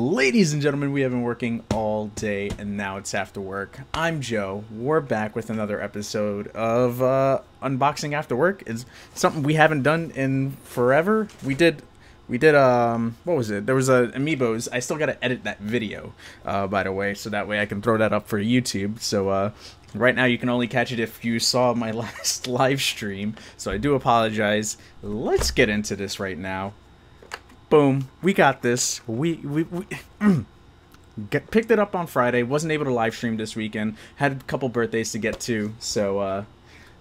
Ladies and gentlemen, we have been working all day and now it's after work. I'm Joe. We're back with another episode of Unboxing After Work. It's something we haven't done in forever. We did what was it? There was a Amiibos. I still gotta edit that video, by the way, so that way I can throw that up for YouTube. So right now you can only catch it if you saw my last live stream. So I do apologize. Let's get into this right now. Boom, we got this. We picked it up on Friday. Wasn't able to live stream this weekend. Had a couple birthdays to get to. So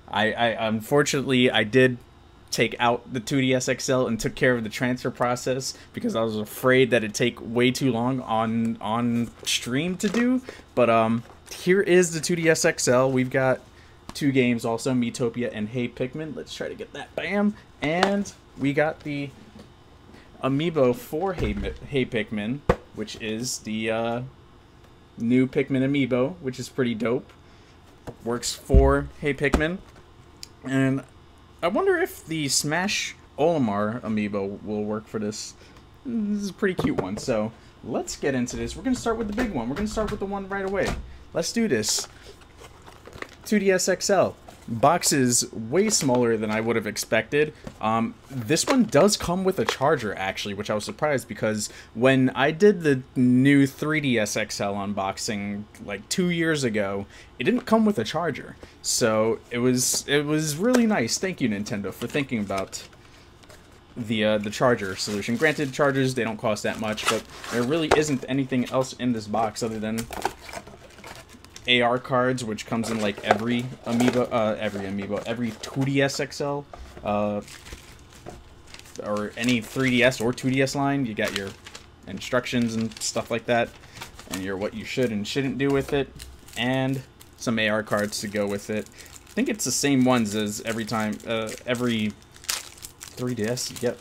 I unfortunately I did take out the 2DS XL and took care of the transfer process because I was afraid that it'd take way too long on stream to do. But here is the 2DS XL. We've got two games also, Miitopia and Hey Pikmin. Let's try to get that. Bam. And we got the Amiibo for Hey Pikmin, which is the new Pikmin Amiibo, which is pretty dope. Works for Hey Pikmin. And I wonder if the Smash Olimar Amiibo will work for this. This is a pretty cute one. So let's get into this. We're going to start with the big one. We're going to start with the one right away. Let's do this. 2DS XL. Box is way smaller than I would have expected. This one does come with a charger, actually, which I was surprised because when I did the new 3DS XL unboxing like 2 years ago, it didn't come with a charger. So it was really nice. Thank you, Nintendo, for thinking about the charger solution. Granted, chargers, they don't cost that much, but there really isn't anything else in this box other than AR cards, which comes in like every 2DS XL, or any 3DS or 2DS line. You got your instructions and stuff like that, and your what you should and shouldn't do with it, and some AR cards to go with it. I think it's the same ones as every 3DS. Yep,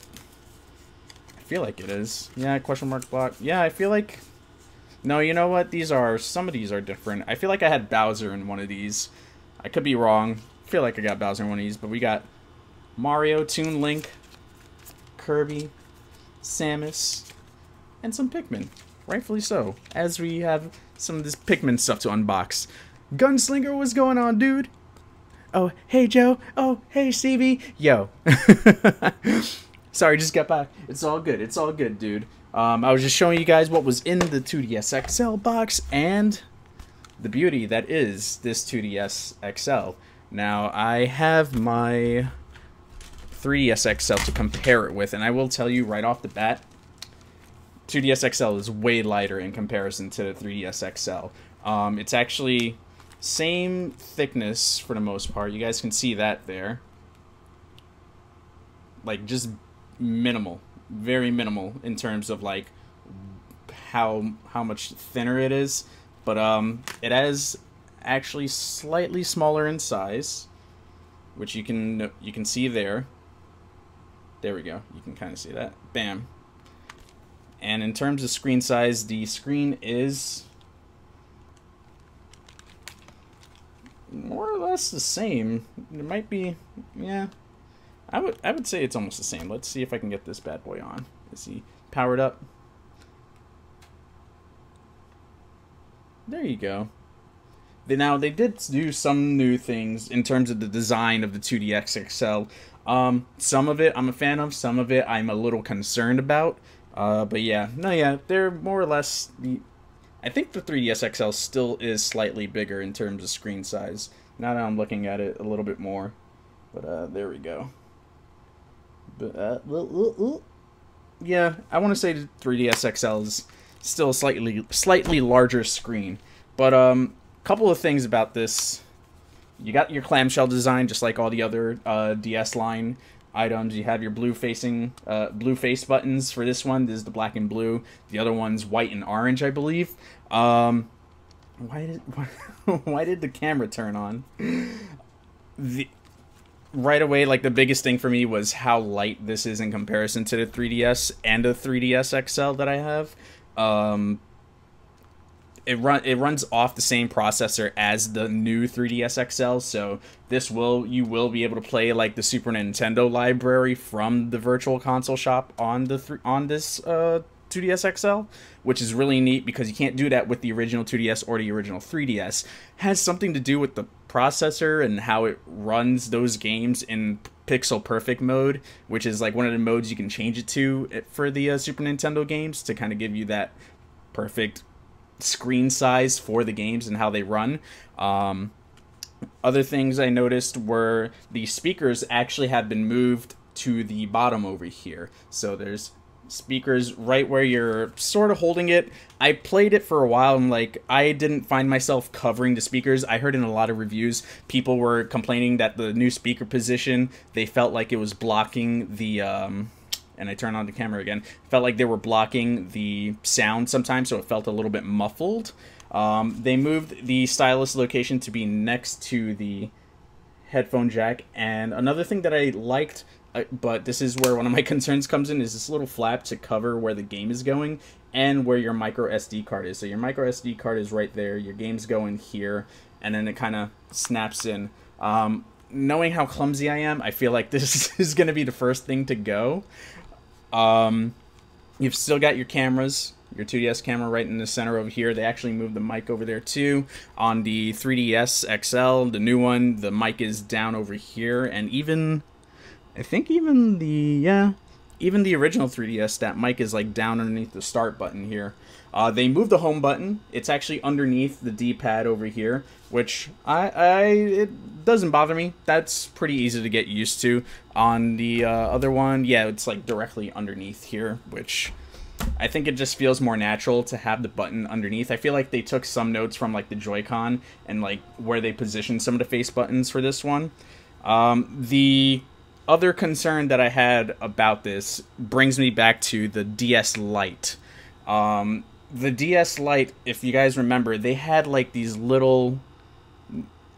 I feel like it is. Yeah, question mark block. Yeah, I feel like. No, you know what? Some of these are different. I feel like I had Bowser in one of these. I could be wrong. I feel like I got Bowser in one of these, but we got Mario, Toon Link, Kirby, Samus, and some Pikmin. Rightfully so, as we have some of this Pikmin stuff to unbox. Gunslinger, what's going on, dude? Oh, hey, Joe. Oh, hey, Stevie. Yo. Sorry, just got back. It's all good. It's all good, dude. I was just showing you guys what was in the 2DS XL box and the beauty that is this 2DS XL. Now, I have my 3DS XL to compare it with, and I will tell you right off the bat, 2DS XL is way lighter in comparison to the 3DS XL. It's actually same thickness for the most part. You guys can see that there. Like, just minimal. Very minimal in terms of like how much thinner it is, but it is actually slightly smaller in size, which you can see there. There we go. You can kind of see that. Bam. And in terms of screen size, the screen is more or less the same. It might be, yeah. I would say it's almost the same. Let's see if I can get this bad boy on. Is he powered up? There you go. Now, they did do some new things in terms of the design of the 2DS XL. Some of it I'm a fan of. Some of it I'm a little concerned about. But yeah. No, yeah. They're more or less... I think the 3DS XL still is slightly bigger in terms of screen size. Now that I'm looking at it a little bit more. But there we go. But, yeah, I want to say the 3DS XL is still a slightly larger screen. But couple of things about this. You got your clamshell design, just like all the other DS line items. You have your blue face buttons for this one. This is the black and blue. The other one's white and orange, I believe. Why did the camera turn on? Right away, like, the biggest thing for me was how light this is in comparison to the 3DS and the 3DS XL that I have. It runs off the same processor as the new 3DS XL, so you will be able to play like the Super Nintendo library from the Virtual Console shop on this 2DS XL, which is really neat because you can't do that with the original 2DS or the original 3DS. Has something to do with the processor and how it runs those games in pixel perfect mode, which is like one of the modes you can change it to for the Super Nintendo games to kind of give you that perfect screen size for the games and how they run. Other things I noticed were the speakers actually have been moved to the bottom over here. So there's speakers right where you're sort of holding it. I played it for a while and like I didn't find myself covering the speakers. I heard in a lot of reviews people were complaining that the new speaker position, they felt like it was blocking the and I turn on the camera again, felt like they were blocking the sound sometimes, so it felt a little bit muffled. They moved the stylus location to be next to the headphone jack, and another thing that I liked, but this is where one of my concerns comes in, is this little flap to cover where the game is going and where your micro SD card is. So your micro SD card is right there, your game's going here, and then it kind of snaps in. Knowing how clumsy I am, I feel like this is going to be the first thing to go. You've still got your cameras, your 2DS camera right in the center over here. They actually moved the mic over there too. On the 3DS XL, the new one, the mic is down over here, and even, I think even the original 3DS, that mic is like down underneath the start button here. They moved the home button. It's actually underneath the D-pad over here, which it doesn't bother me. That's pretty easy to get used to. On the other one, yeah, it's like directly underneath here, which I think it just feels more natural to have the button underneath. I feel like they took some notes from like the Joy-Con and like where they positioned some of the face buttons for this one. The other concern that I had about this brings me back to the DS Lite. The DS Lite, if you guys remember, they had like these little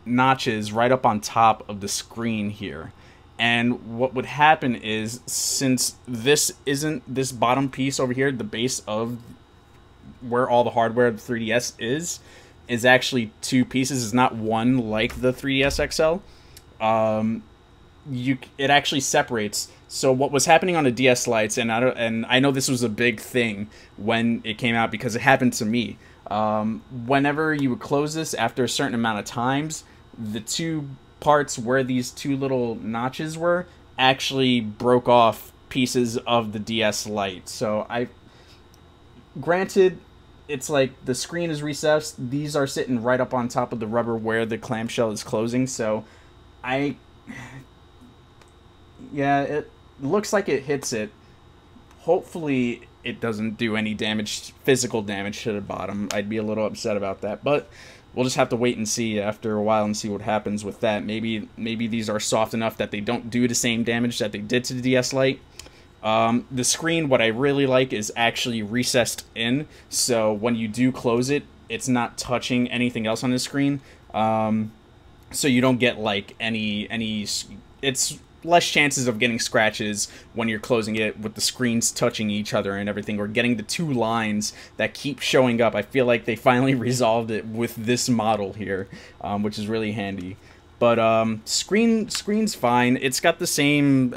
notches right up on top of the screen here. And what would happen is, since this isn't, this bottom piece over here, the base of where all the hardware of the 3DS is actually two pieces. It's not one like the 3DS XL. It actually separates. So what was happening on the DS Lites, and I know this was a big thing when it came out because it happened to me. Whenever you would close this after a certain amount of times, the two parts where these two little notches were actually broke off pieces of the DS Lite. So granted, it's like the screen is recessed. These are sitting right up on top of the rubber where the clamshell is closing. So yeah, it looks like it hits it. Hopefully it doesn't do any damage, physical damage to the bottom. I'd be a little upset about that, but we'll just have to wait and see after a while and see what happens with that. Maybe these are soft enough that they don't do the same damage that they did to the DS Lite. The screen, what I really like, is actually recessed in, so when you do close it, it's not touching anything else on the screen. So you don't get like any it's less chances of getting scratches when you're closing it with the screens touching each other and everything, or getting the two lines that keep showing up. I feel like they finally resolved it with this model here, which is really handy. But screen's fine. It's got the same.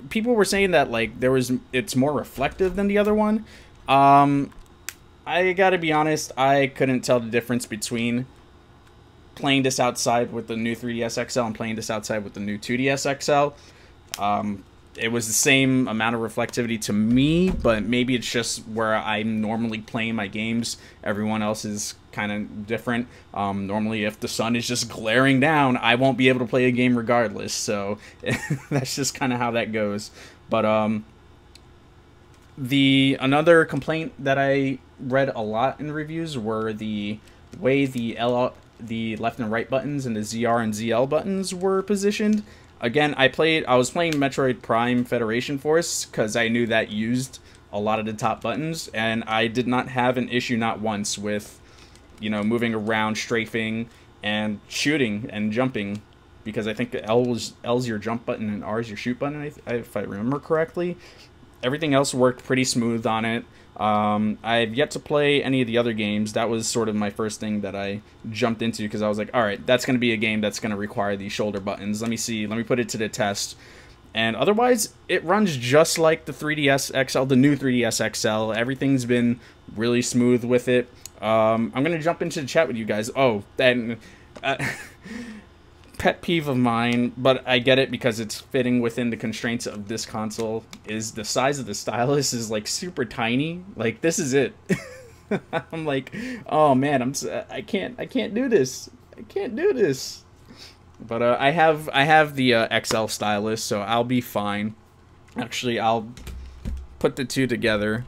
People were saying that like it's more reflective than the other one. I gotta be honest, I couldn't tell the difference between playing this outside with the new 3DS XL and playing this outside with the new 2DS XL. It was the same amount of reflectivity to me, but maybe it's just where I'm normally playing my games. Everyone else is kind of different. Normally, if the sun is just glaring down, I won't be able to play a game regardless, so that's just kind of how that goes. But another complaint that I read a lot in reviews were the way the left and right buttons and the ZR and ZL buttons were positioned. Again, I was playing Metroid Prime Federation Force because I knew that used a lot of the top buttons, and I did not have an issue, not once, with, you know, moving around, strafing, and shooting and jumping, because I think L's your jump button and R is your shoot button, if I remember correctly. Everything else worked pretty smooth on it. I've yet to play any of the other games. That was sort of my first thing that I jumped into, because I was like, alright, that's going to be a game that's going to require these shoulder buttons. Let me see, let me put it to the test. And otherwise, it runs just like the 3DS XL, the new 3DS XL. Everything's been really smooth with it. I'm going to jump into the chat with you guys. Oh, and pet peeve of mine, but I get it because it's fitting within the constraints of this console, is the size of the stylus is like super tiny. Like, this is it. I'm like, oh man, I can't do this. I can't do this. But I have the XL stylus, so I'll be fine. Actually, I'll put the two together.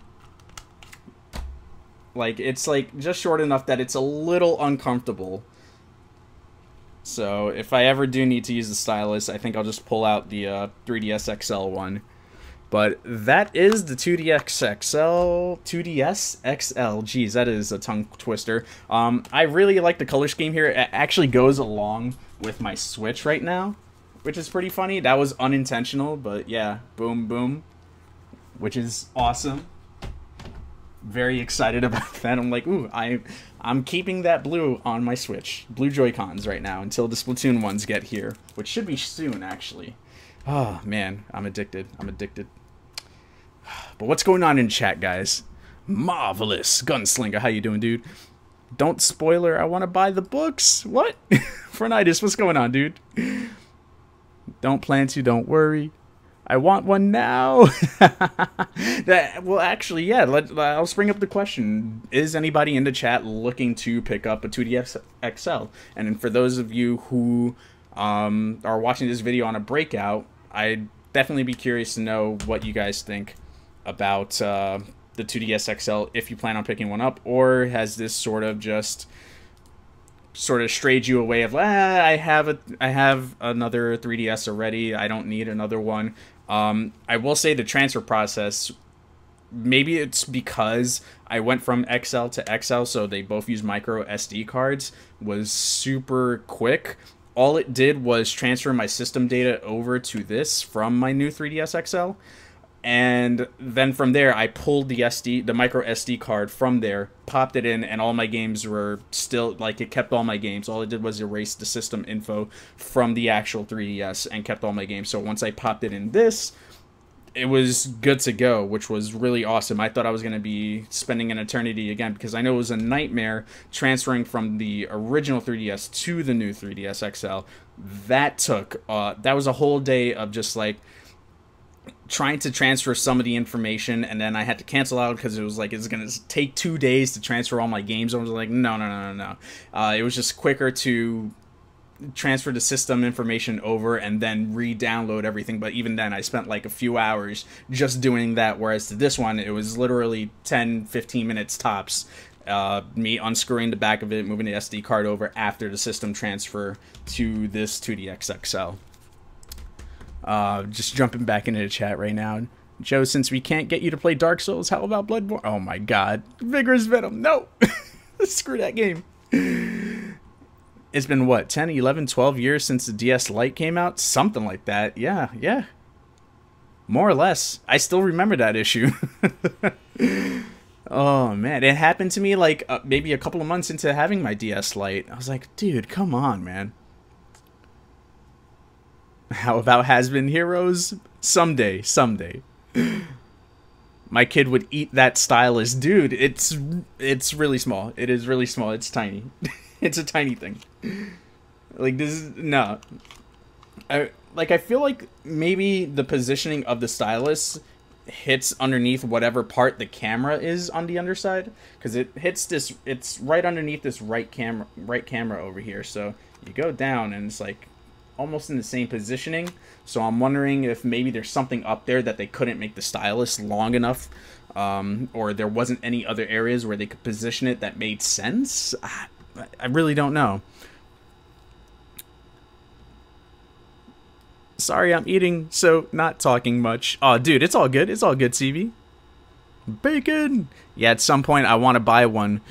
Like, it's like just short enough that it's a little uncomfortable. So if I ever do need to use the stylus, I think I'll just pull out the 3DS XL one. But that is the 2DS XL. Jeez, that is a tongue twister. I really like the color scheme here. It actually goes along with my Switch right now, which is pretty funny. That was unintentional, but yeah, boom, boom, which is awesome. Very excited about that. I'm like, ooh, I'm keeping that blue on my Switch. Blue Joy-Cons right now until the Splatoon ones get here, which should be soon, actually. Oh, man, I'm addicted. I'm addicted. But what's going on in chat, guys? Marvelous. Gunslinger, how you doing, dude? Don't spoiler, I want to buy the books. What? Fronitis, what's going on, dude? Don't plan to, don't worry. I want one now. Well, actually, yeah, I'll bring up the question. Is anybody in the chat looking to pick up a 2DS XL? And for those of you who are watching this video on a breakout, I'd definitely be curious to know what you guys think about the 2DS XL, if you plan on picking one up, or has this sort of strayed you away of, I have another 3DS already, I don't need another one. I will say the transfer process, maybe it's because I went from XL to XL, so they both use micro SD cards, was super quick. All it did was transfer my system data over to this from my new 3DS XL. And then from there, I pulled the micro SD card from there, popped it in, and all my games were still, like, it kept all my games. All it did was erase the system info from the actual 3DS and kept all my games. So once I popped it in this, it was good to go, which was really awesome. I thought I was going to be spending an eternity again, because I know it was a nightmare transferring from the original 3DS to the new 3DS XL. That was a whole day of just, like, trying to transfer some of the information, and then I had to cancel out because it was like, it's going to take 2 days to transfer all my games. I was like, no. It was just quicker to transfer the system information over and then re-download everything. But even then, I spent like a few hours just doing that, whereas to this one, it was literally 10-15 minutes tops. Me unscrewing the back of it, moving the SD card over after the system transfer to this 2DX XL. Just jumping back into the chat right now. Joe, since we can't get you to play Dark Souls, how about Bloodborne? Oh my god. Vigorous Venom, no! Screw that game. It's been, what, 10, 11, 12 years since the DS Lite came out? Something like that. Yeah. More or less. I still remember that issue. Oh, man. It happened to me, like, maybe a couple of months into having my DS Lite. I was like, dude, come on, man. How about Has-Been Heroes? Someday. My kid would eat that stylus. Dude, it's really small. It is really small. It's tiny. It's a tiny thing. Like, this is... No. I feel like maybe the positioning of the stylus hits underneath whatever part the camera is on the underside. Because it hits this... It's right underneath this right camera over here. So, you go down and it's like... almost in the same positioning, so I'm wondering if maybe there's something up there that they couldn't make the stylus long enough, or there wasn't any other areas where they could position it that made sense. I really don't know. Sorry, I'm eating, so not talking much. Oh, dude, it's all good. It's all good, CV. Bacon. Yeah, at some point I want to buy one.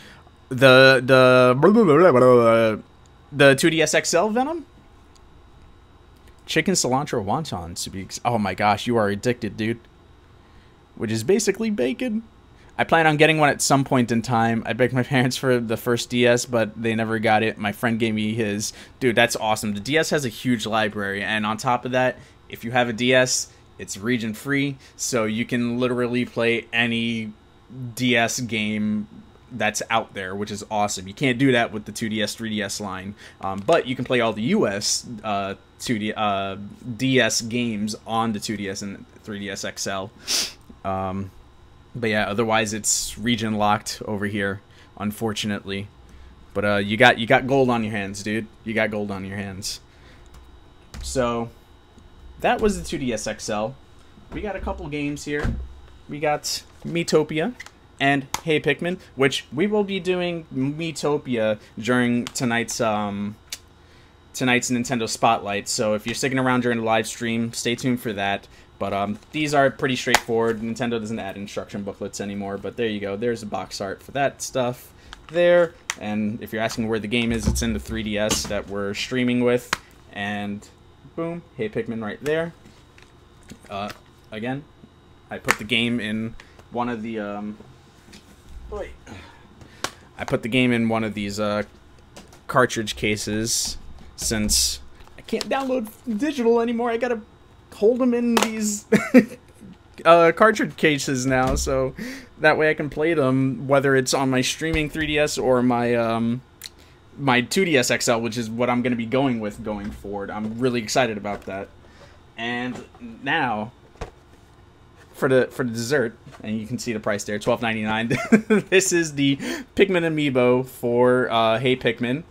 The 2DS XL Venom. Chicken cilantro wontons to be... Oh my gosh, you are addicted, dude. Which is basically bacon. I plan on getting one at some point in time. I begged my parents for the first DS, but they never got it. My friend gave me his. Dude, that's awesome. The DS has a huge library, and on top of that, If you have a DS, it's region free, so you can literally play any DS game that's out there, which is awesome. You can't do that with the 2DS, 3DS line, but you can play all the US 2D DS games on the 2DS and 3DS XL. But yeah, otherwise it's region locked over here, unfortunately. But you got gold on your hands, dude. You got gold on your hands. So that was the 2DS XL. We got a couple games here. We got Miitopia and Hey Pikmin, which we will be doing Miitopia during tonight's Nintendo Spotlight. So if you're sticking around during the live stream, stay tuned for that. But these are pretty straightforward. Nintendo doesn't add instruction booklets anymore, but there you go. There's a box art for that stuff there. And if you're asking where the game is, it's in the 3DS that we're streaming with. And boom, Hey Pikmin right there. Again, I put the game in one of the I put the game in one of these cartridge cases, since I can't download digital anymore. I gotta hold them in these cartridge cases now, so that way I can play them whether it's on my streaming 3DS or my my 2DS XL, which is what I'm gonna be going with going forward. I'm really excited about that. And now for the dessert, and you can see the price there, $12.99. This is the Pikmin Amiibo for Hey Pikmin,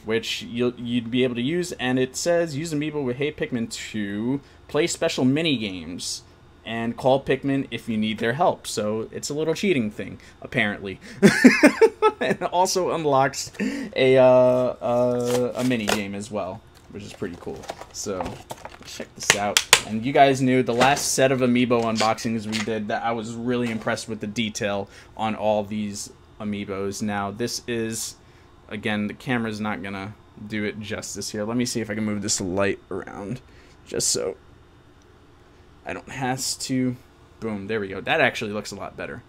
which you'd be able to use, and it says use Amiibo with Hey Pikmin to play special mini games and call Pikmin if you need their help. So it's a little cheating thing, apparently. And it also unlocks a mini game as well, which is pretty cool. So check this out. And you guys knew the last set of Amiibo unboxings we did that I was really impressed with the detail on all these Amiibos. Now this is, again, the camera's not gonna do it justice here. Let me see if I can move this light around just so I don't have to. Boom, there we go. That actually looks a lot better.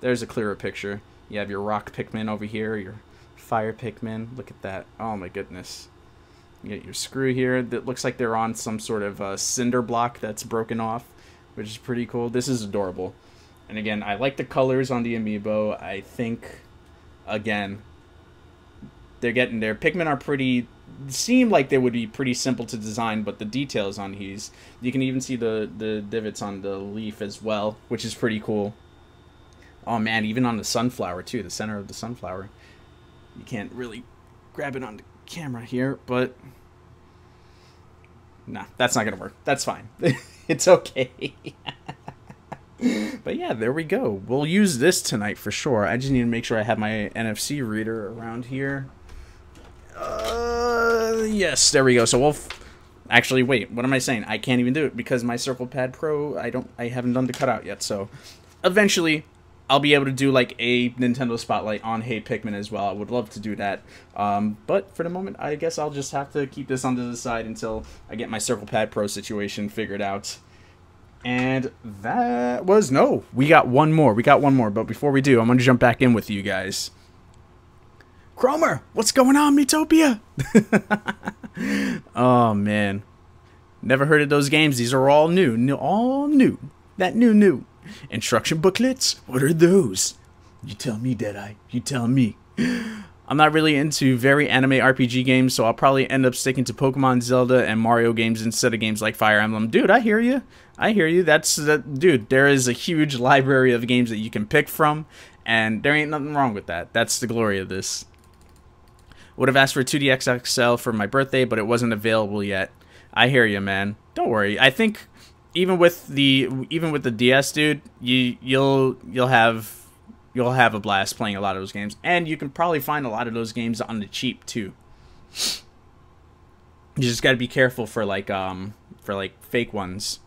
There's a clearer picture. You have your rock Pikmin over here, your fire Pikmin. Look at that. Oh my goodness. You get your screw here that looks like they're on some sort of cinder block that's broken off, which is pretty cool. This is adorable. And again, I like the colors on the Amiibo. I think, again, they're getting there. Pikmin are pretty, seem like they would be pretty simple to design, but the details on these, you can even see the divots on the leaf as well, which is pretty cool. Oh man, even on the sunflower too, the center of the sunflower. You can't really grab it on the camera here, but nah, that's not gonna work. That's fine. It's okay. But yeah, there we go. We'll use this tonight for sure. I just need to make sure I have my NFC reader around here. Yes, there we go. So we'll actually, wait, what am I saying? I can't even do it because my Circle Pad Pro, I haven't done the cutout yet. So eventually I'll be able to do like a Nintendo Spotlight on Hey Pikmin as well. I would love to do that. But for the moment, I guess I'll just have to keep this onto the side until I get my Circle Pad Pro situation figured out. And that was, no, we got one more. We got one more. But before we do, I'm going to jump back in with you guys. Cromer, what's going on, Miitopia? Oh, man. Never heard of those games. These are all new. All new. That new. Instruction booklets? What are those? You tell me, Deadeye. You tell me. I'm not really into very anime RPG games, so I'll probably end up sticking to Pokemon, Zelda, and Mario games instead of games like Fire Emblem. Dude, I hear you. I hear you. Dude, there is a huge library of games that you can pick from, and there ain't nothing wrong with that. That's the glory of this. Would have asked for a 2DX XL for my birthday, but it wasn't available yet. I hear you, man. Don't worry. I think even with the DS, dude, you'll have a blast playing a lot of those games, and you can probably find a lot of those games on the cheap too. You just got to be careful for like fake ones.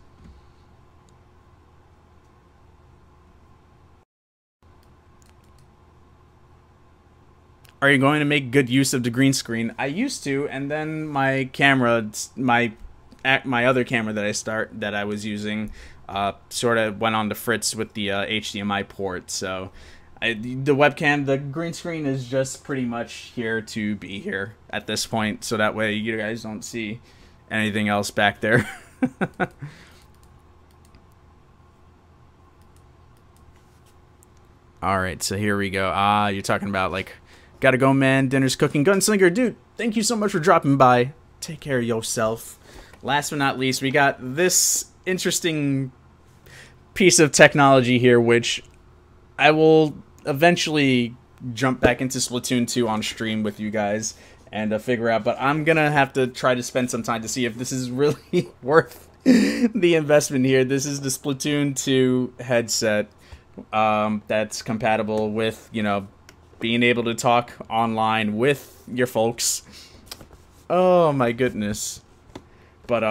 Are you going to make good use of the green screen? I used to, and then my camera, my other camera that I was using, sort of went on the fritz with the HDMI port. So the webcam, the green screen is just pretty much here to be here at this point, so that way you guys don't see anything else back there. All right, so here we go. You're talking about, like, gotta go, man. Dinner's cooking. Gunslinger, dude, thank you so much for dropping by. Take care of yourself. Last but not least, we got this interesting piece of technology here, which I will eventually jump back into Splatoon 2 on stream with you guys and figure out, but I'm gonna have to try to spend some time to see if this is really worth the investment here. This is the Splatoon 2 headset that's compatible with, you know, being able to talk online with your folks. Oh my goodness. But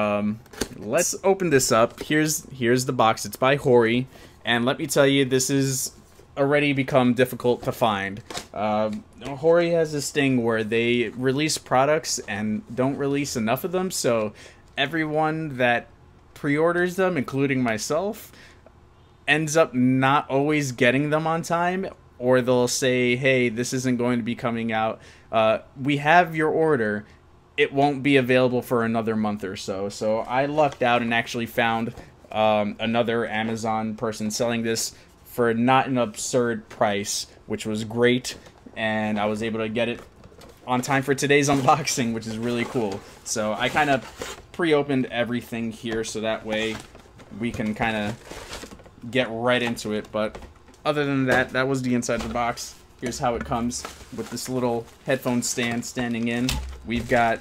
let's open this up. Here's the box. It's by HORI, and let me tell you, this is already become difficult to find. HORI has this thing where they release products and don't release enough of them, so everyone that pre-orders them, including myself, ends up not always getting them on time, or they'll say, hey, this isn't going to be coming out. We have your order. It won't be available for another month or so. So I lucked out and actually found another Amazon person selling this for not an absurd price, which was great. And I was able to get it on time for today's unboxing, which is really cool. So I kind of pre-opened everything here so that way we can kind of get right into it. But other than that, that was the inside of the box. Here's how it comes with this little headphone stand standing in. We've got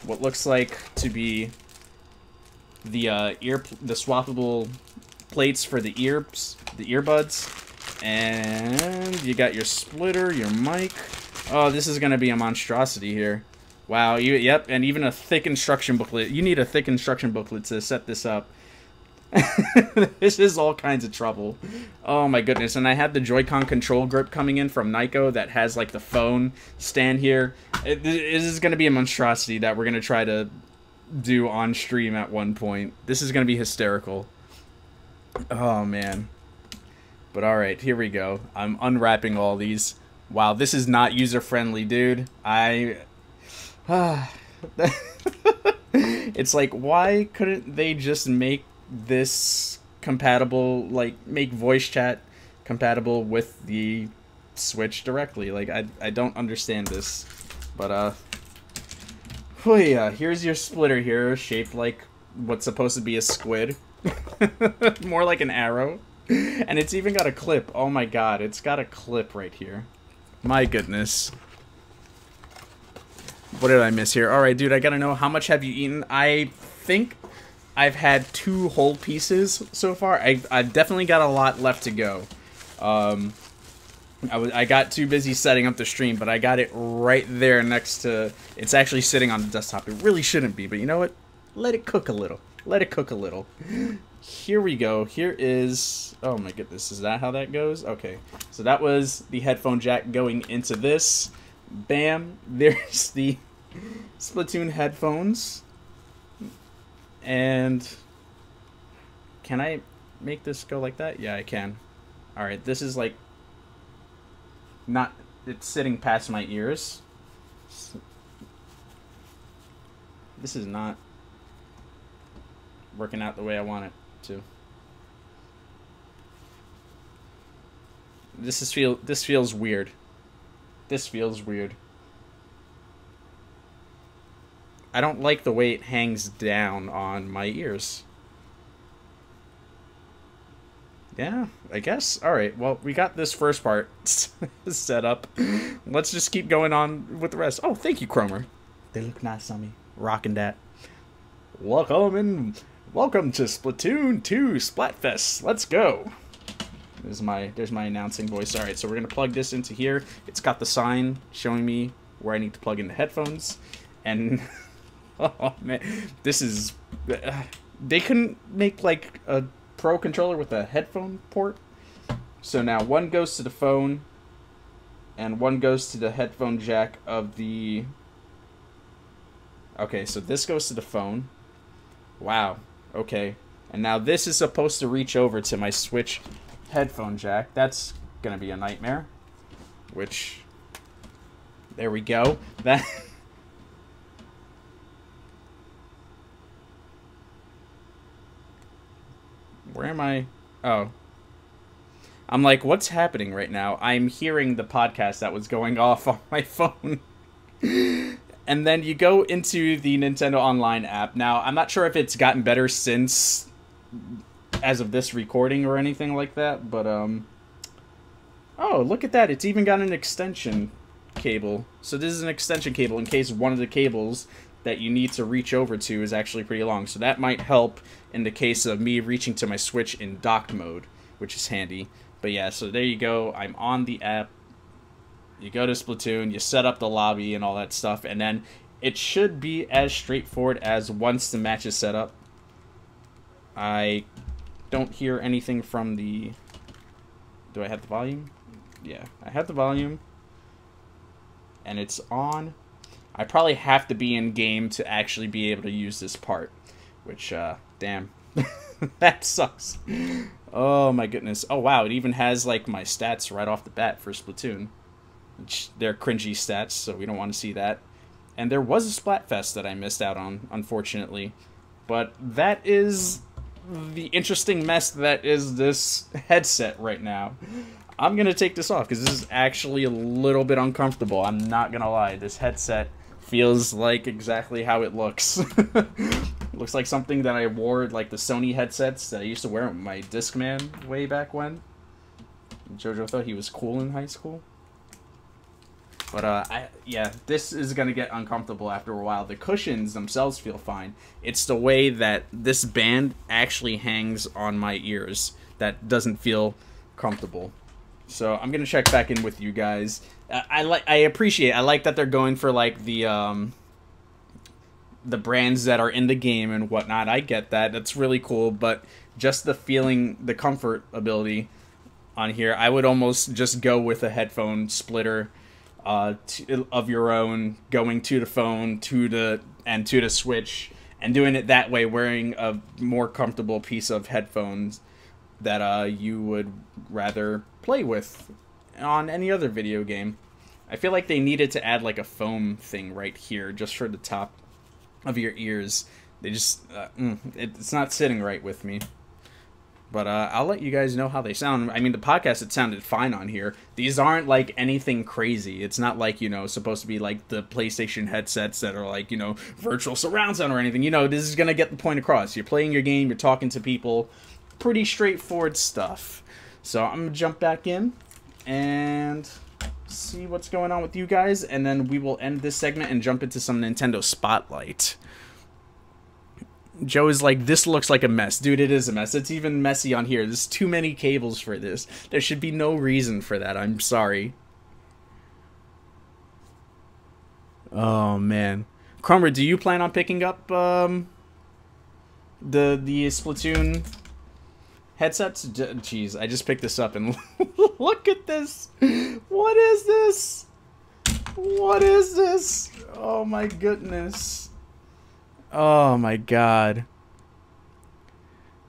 what looks like to be the the swappable plates for the earbuds, and you got your splitter, your mic. Oh, this is gonna be a monstrosity here. Wow, yep, and even a thick instruction booklet. You need a thick instruction booklet to set this up. This is all kinds of trouble. Oh my goodness. And I have the Joy-Con control grip coming in from Nyko that has like the phone stand here. This is going to be a monstrosity that we're going to try to do on stream at one point. This is going to be hysterical. Oh man. But alright, here we go. I'm unwrapping all these. Wow, this is not user-friendly, dude. It's like, why couldn't they just make this compatible, like make voice chat compatible with the Switch directly? Like, I don't understand this. But oh yeah, here's your splitter here, shaped like what's supposed to be a squid. More like an arrow. And it's even got a clip. Oh my god, it's got a clip right here. My goodness. What did I miss here? Alright, dude, I gotta know, how much have you eaten? I think I've had 2 whole pieces so far. I've definitely got a lot left to go. I got too busy setting up the stream, but I got it right there next to... It's actually sitting on the desktop. It really shouldn't be, but you know what? Let it cook a little. Let it cook a little. Here we go. Here is... Oh my goodness, is that how that goes? Okay, so that was the headphone jack going into this. Bam. There's the Splatoon headphones. And can I make this go like that? Yeah, I can. Alright, this is like not, it's sitting past my ears. This is not working out the way I want it to. This feels weird. This feels weird. I don't like the way it hangs down on my ears. Yeah, I guess. Alright, well, we got this first part set up. Let's just keep going on with the rest. Oh, thank you, Cromer. They look nice on me. Rockin' that. Welcome to Splatoon 2 Splatfest. Let's go. There's my announcing voice. Alright, so we're going to plug this into here. It's got the sign showing me where I need to plug in the headphones. And... oh man, this is... they couldn't make like a Pro controller with a headphone port. So now one goes to the phone, and one goes to the headphone jack of the... Okay, so this goes to the phone. Wow, okay. And now this is supposed to reach over to my Switch headphone jack. That's gonna be a nightmare. Which... There we go. That... Where am I? Oh. I'm like, what's happening right now? I'm hearing the podcast that was going off on my phone. And then you go into the Nintendo Online app. Now, I'm not sure if it's gotten better since as of this recording or anything like that, but oh, look at that. It's even got an extension cable. So this is an extension cable in case one of the cables that you need to reach over to is actually pretty long. So that might help in the case of me reaching to my Switch in dock mode, which is handy. But yeah, so there you go. I'm on the app. You go to Splatoon, you set up the lobby and all that stuff, and then it should be as straightforward as once the match is set up. I don't hear anything from the... Do I have the volume? Yeah, I have the volume. And it's on. I probably have to be in game to actually be able to use this part. Which, damn. That sucks. Oh my goodness. Oh wow, it even has like my stats right off the bat for Splatoon. Which they're cringy stats, so we don't want to see that. And there was a Splatfest that I missed out on, unfortunately. But that is the interesting mess that is this headset right now. I'm going to take this off because this is actually a little bit uncomfortable. I'm not going to lie. This headset feels like exactly how it looks. It looks like something that I wore, like the Sony headsets that I used to wear with my Discman way back when. JoJo thought he was cool in high school. But, yeah, this is going to get uncomfortable after a while. The cushions themselves feel fine. It's the way that this band actually hangs on my ears that doesn't feel comfortable. So I'm going to check back in with you guys. I like that they're going for, like, the brands that are in the game and whatnot. I get that. That's really cool. But just the feeling, the comfort ability on here, I would almost just go with a headphone splitter of your own, going to the phone, to the Switch, and doing it that way, wearing a more comfortable piece of headphones that you would rather play with on any other video game. I feel like they needed to add like a foam thing right here, just for the top of your ears. They just, it's not sitting right with me. But I'll let you guys know how they sound. I mean, the podcast, it sounded fine on here. These aren't, like, anything crazy. It's not like, you know, supposed to be, like, the PlayStation headsets that are, like, you know, virtual surround sound or anything. You know, this is going to get the point across. You're playing your game. You're talking to people. Pretty straightforward stuff. So I'm going to jump back in and see what's going on with you guys. And then we will end this segment and jump into some Nintendo Spotlight. Joe is like, this looks like a mess. Dude, it is a mess. It's even messy on here. There's too many cables for this. There should be no reason for that. I'm sorry. Oh, man. Cromer, do you plan on picking up the Splatoon headsets? Jeez, I just picked this up and look at this. What is this? What is this? Oh, my goodness. Oh my god.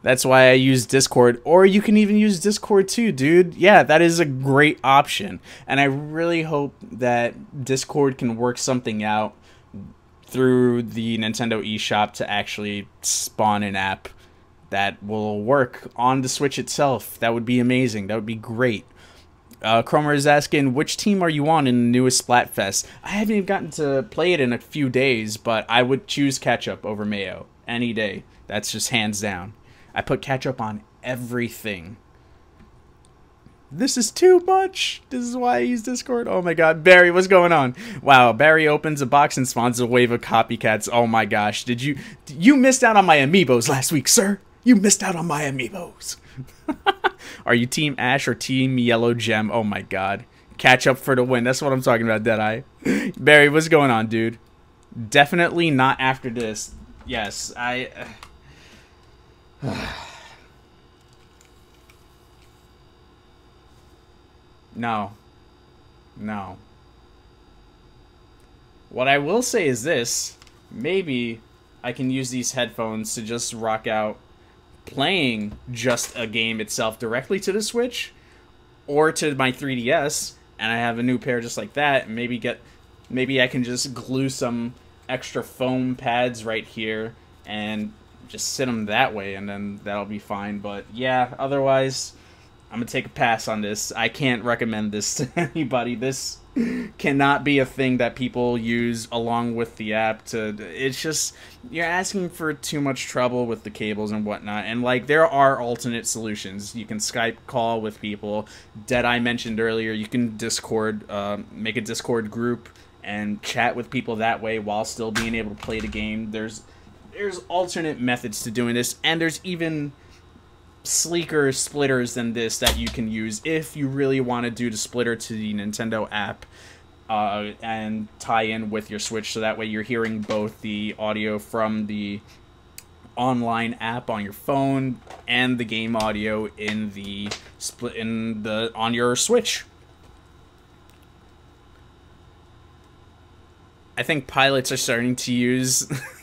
That's why I use Discord. Or you can even use Discord too, dude. Yeah, that is a great option. And I really hope that Discord can work something out through the Nintendo eShop to actually spawn an app that will work on the Switch itself. That would be amazing. That would be great. Cromer is asking, which team are you on in the newest Splatfest? I haven't even gotten to play it in a few days, but I would choose ketchup over mayo any day. That's just hands down. I put ketchup on everything. This is too much. This is why I use Discord. Oh my god. Barry, what's going on? Wow, Barry opens a box and spawns a wave of copycats. Oh my gosh. You missed out on my amiibos last week, sir. You missed out on my amiibos. Are you Team Ash or Team Yellow Gem? Oh my god. Catch up for the win. That's what I'm talking about, Deadeye. Barry, what's going on, dude? Definitely not after this. Yes, No. No. What I will say is this. Maybe I can use these headphones to just rock out playing just a game itself directly to the Switch or to my 3DS, and I have a new pair just like that, and maybe I can just glue some extra foam pads right here and just sit them that way, and then that'll be fine. But yeah, otherwise, I'm gonna take a pass on this. I can't recommend this to anybody. This cannot be a thing that people use along with the app. It's just, you're asking for too much trouble with the cables and whatnot. And like, there are alternate solutions. You can Skype call with people. Deadeye mentioned earlier, you can Discord, make a Discord group and chat with people that way while still being able to play the game. There's alternate methods to doing this, and there's even sleeker splitters than this that you can use if you really want to do the splitter to the Nintendo app and tie in with your Switch, so that way you're hearing both the audio from the online app on your phone and the game audio in the on your Switch. I think pilots are starting to use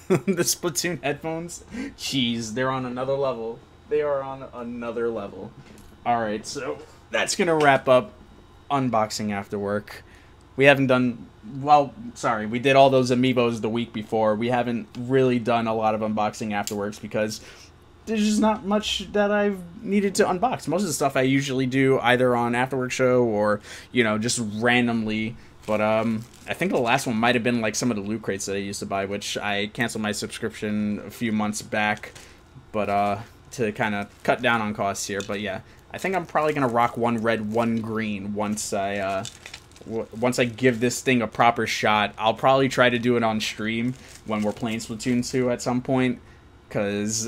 the Splatoon headphones. Jeez, they're on another level. They are on another level. Alright, so that's going to wrap up Unboxing After Work. We haven't done... Well, sorry, we did all those Amiibos the week before. We haven't really done a lot of Unboxing Afterworks because there's just not much that I've needed to unbox. Most of the stuff I usually do either on Afterwork Show or, you know, just randomly. But I think the last one might have been like some of the loot crates that I used to buy, which I canceled my subscription a few months back. But to kind of cut down on costs here. But yeah, I think I'm probably gonna rock one red, one green once I give this thing a proper shot. I'll probably try to do it on stream when we're playing Splatoon 2 at some point, cause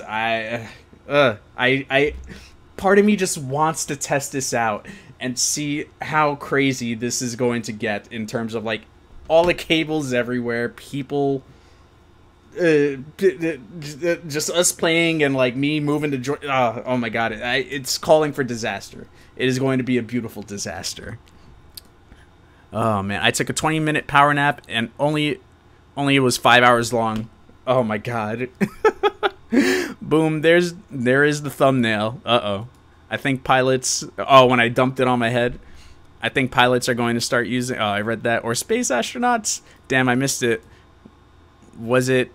part of me just wants to test this out and see how crazy this is going to get in terms of like all the cables everywhere, people, just us playing and like me moving to join. Oh my god, it's calling for disaster. It is going to be a beautiful disaster. Oh man, I took a 20-minute power nap and only it was 5 hours long. Oh my god. Boom, there is the thumbnail. Uh-oh. I think pilots... Oh, when I dumped it on my head. I think pilots are going to start using... Oh, I read that. Or space astronauts. Damn, I missed it. Was it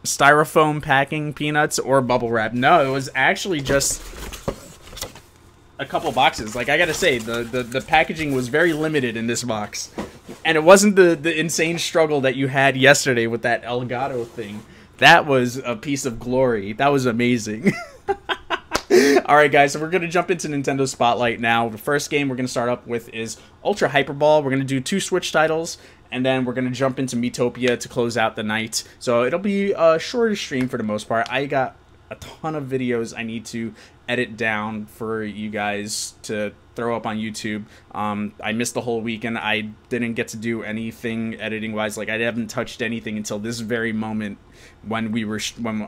styrofoam packing peanuts or bubble wrap? No, it was actually just a couple boxes. Like, I gotta say, the packaging was very limited in this box. And it wasn't the insane struggle that you had yesterday with that Elgato thing. That was a piece of glory. That was amazing. Alright guys, so we're going to jump into Nintendo Spotlight now. The first game we're going to start up with is Ultra Hyper Ball. We're going to do 2 Switch titles, and then we're going to jump into Miitopia to close out the night. So it'll be a shorter stream for the most part. I got a ton of videos I need to edit down for you guys to throw up on YouTube. I missed the whole weekend. I didn't get to do anything editing-wise. Like, I haven't touched anything until this very moment when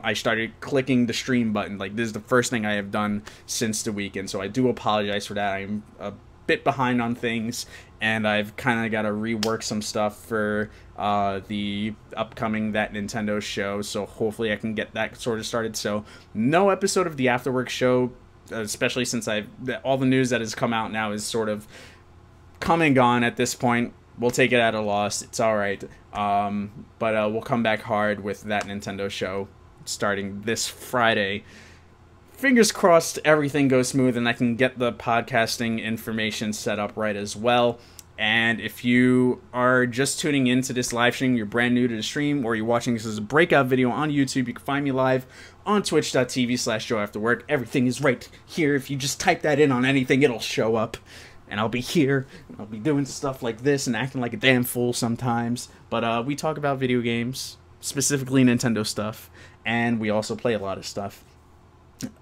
I started clicking the stream button. Like, this is the first thing I have done since the weekend, so I do apologize for that. I'm a bit behind on things, and I've kind of got to rework some stuff for the upcoming That Nintendo show, so hopefully I can get that sort of started. So no episode of the Afterwork show, especially since all the news that has come out now is sort of come and gone at this point. We'll take it at a loss. It's all right. But we'll come back hard with That Nintendo show starting this Friday. Fingers crossed everything goes smooth and I can get the podcasting information set up right as well. And if you are just tuning into this live stream, you're brand new to the stream, or you're watching this as a breakout video on YouTube, you can find me live on twitch.tv/JoAfterWork. Everything is right here. If you just type that in on anything, it'll show up. And I'll be here, and I'll be doing stuff like this and acting like a damn fool sometimes. But we talk about video games, specifically Nintendo stuff, and we also play a lot of stuff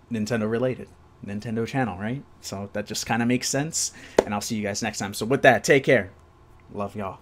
Nintendo related. Nintendo channel, right? So that just kind of makes sense. And I'll see you guys next time. So with that, take care. Love y'all.